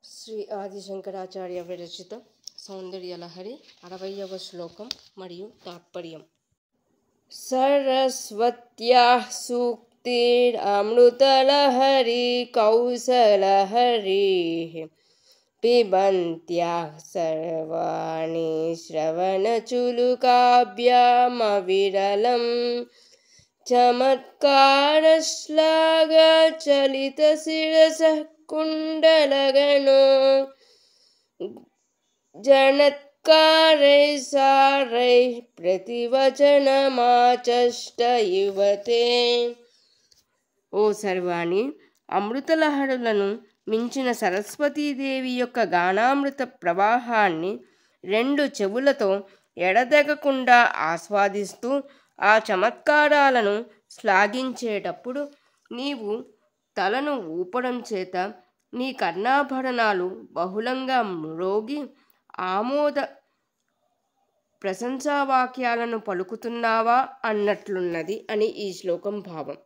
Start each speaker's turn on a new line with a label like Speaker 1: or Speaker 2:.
Speaker 1: శ్రీ ఆదిశంకరాచార్య విరచిత సౌందర్యలహరి 60వ శ్లోకం మరియు తాత్పర్యం. సరస్వత్యాః సూక్తిరమృతలహరీ కౌసలహరీః పిబన్త్యాః సర్వాణి శ్రవణచులుకాభ్యామవిరలం చమత్కారశ్లాఘచలితశిరసః కుండలగణో జనత్కారైః సారైః ప్రతివచనమాచష్ట యువతే. ఓ సర్వాణి, అమృతలహరులను మించిన సరస్వతీదేవి యొక్క గానామృత ప్రవాహాన్ని 2 చెవులతో ఎడతెగకుండా ఆస్వాదిస్తూ ఆ చమత్కారాలను శ్లాఘించేటప్పుడు నీవు తలను ఊపడం చేత నీ కర్ణాభరణాలు బహుళంగా మ్రోగి ఆమోద ప్రశంసావాక్యాలను పలుకుతున్నావా అన్నట్లున్నది అని ఈ శ్లోకం భావం.